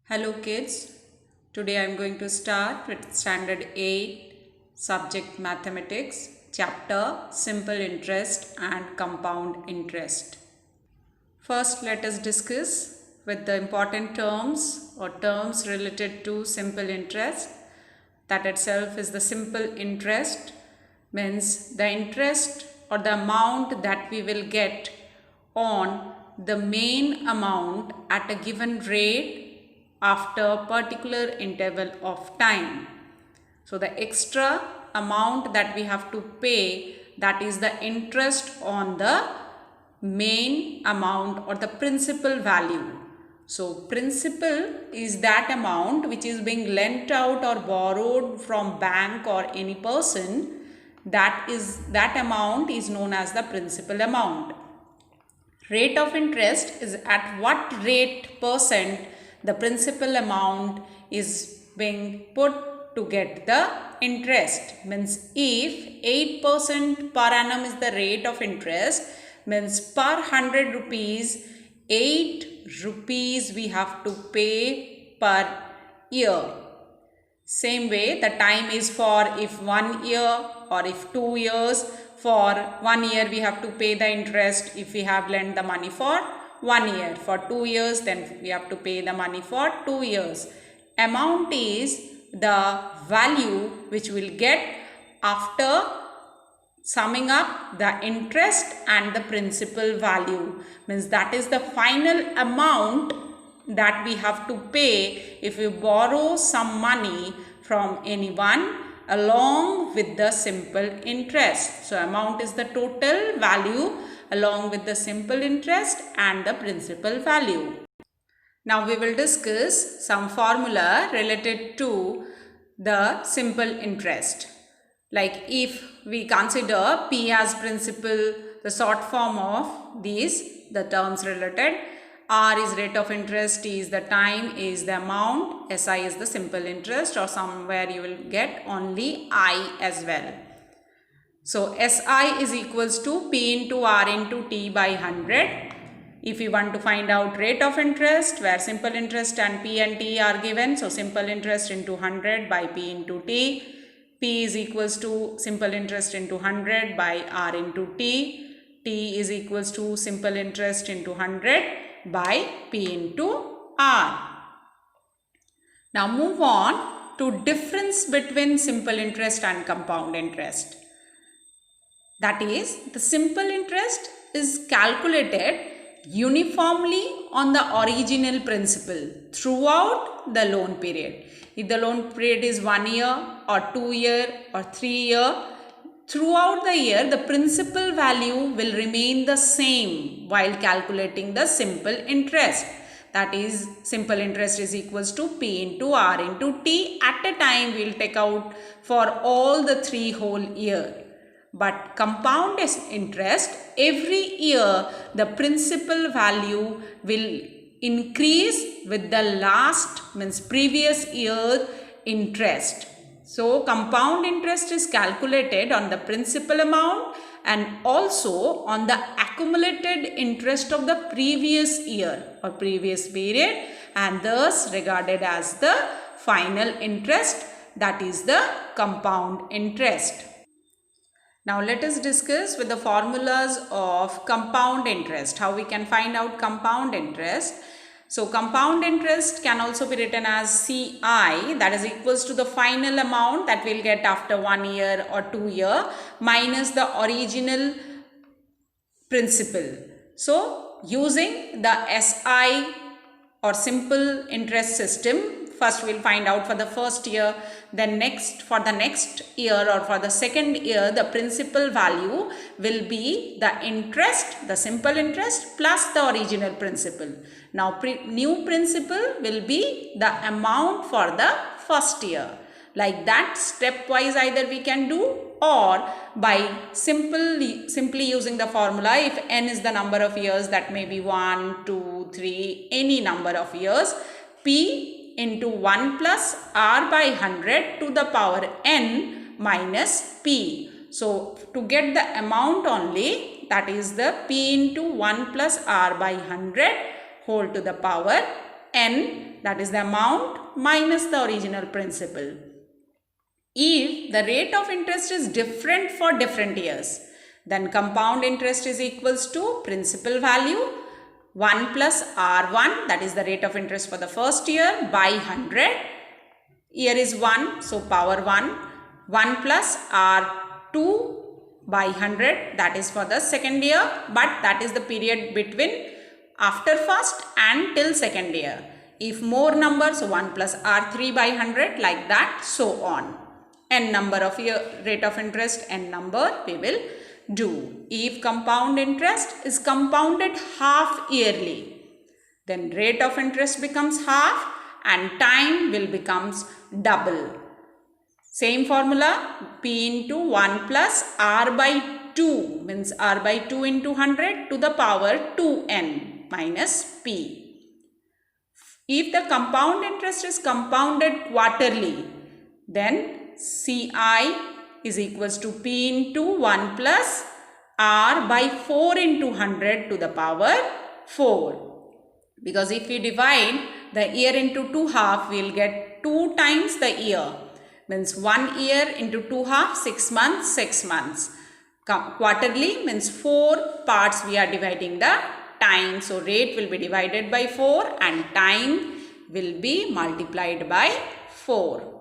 Hello kids, today I am going to start with standard 8 subject mathematics chapter simple interest and compound interest. First let us discuss with the important terms or terms related to simple interest. That itself is the simple interest, means the interest or the amount that we will get on the main amount at a given rate after a particular interval of time. So the extra amount that we have to pay, that is the interest on the main amount or the principal value. So principal is that amount which is being lent out or borrowed from bank or any person. That amount is known as the principal amount. Rate of interest is at what rate percent the principal amount is being put to get the interest. Means if 8% per annum is the rate of interest, means per 100 rupees, 8 rupees we have to pay per year. Same way the time is for if 1 year or if 2 years. For 1 year we have to pay the interest if we have lent the money for 1 year. For 2 years then we have to pay the money for 2 years. Amount is the value which we'll get after summing up the interest and the principal value. Means that is the final amount that we have to pay if we borrow some money from anyone along with the simple interest. So amount is the total value along with the simple interest and the principal value. Now we will discuss some formula related to the simple interest. Like if we consider P as principal, the short form of these, the terms related. R is rate of interest, T is the time, A is the amount, SI is the simple interest, or somewhere you will get only I as well. So SI is equals to P into R into T by 100. If we want to find out rate of interest, where simple interest and P and T are given, so simple interest into 100 by P into T. P is equals to simple interest into 100 by R into T. T is equals to simple interest into 100 by P into R. Now move on to difference between simple interest and compound interest. That is, the simple interest is calculated uniformly on the original principal throughout the loan period. If the loan period is 1 year or 2 year or 3 year, throughout the year the principal value will remain the same while calculating the simple interest. That is, simple interest is equals to P into R into T. At a time we will take out for all the 3 whole year. But compound interest, every year the principal value will increase with the last, means previous year interest. So compound interest is calculated on the principal amount and also on the accumulated interest of the previous year or previous period, and thus regarded as the final interest, that is the compound interest. Now let us discuss with the formulas of compound interest, how we can find out compound interest. So compound interest can also be written as CI, that is equals to the final amount that we'll get after 1 year or 2 year minus the original principal. So using the SI or simple interest system, first we'll find out for the first year, then next for the next year or for the second year the principal value will be the interest, the simple interest plus the original principal. Now new principal will be the amount for the first year. Like that, stepwise either we can do, or by simply using the formula, if n is the number of years, that may be 1, 2, 3, any number of years, P into 1 plus R by 100 to the power n minus P. So to get the amount only, that is the P into 1 plus R by 100 whole to the power n that is the amount minus the original principal. If the rate of interest is different for different years, then compound interest is equals to principal value 1 plus R1, that is the rate of interest for the first year, by 100. Year is 1, so power 1 plus R2 by 100, that is for the second year, but that is the period between after first and till second year. If more numbers, so 1 plus R3 by 100, like that, so on. N number of year rate of interest, n number we will do. If compound interest is compounded half yearly, then rate of interest becomes half and time will becomes double. Same formula, P into 1 plus R by 2 means R by 2 into 100 to the power 2n minus P. If the compound interest is compounded quarterly, then CI is equals to P into 1 plus R by 4 into 100 to the power 4. Because if we divide the year into 2 half, we will get 2 times the year. Means 1 year into 2 half, 6 months, 6 months. Quarterly means 4 parts we are dividing the time. So rate will be divided by 4 and time will be multiplied by 4.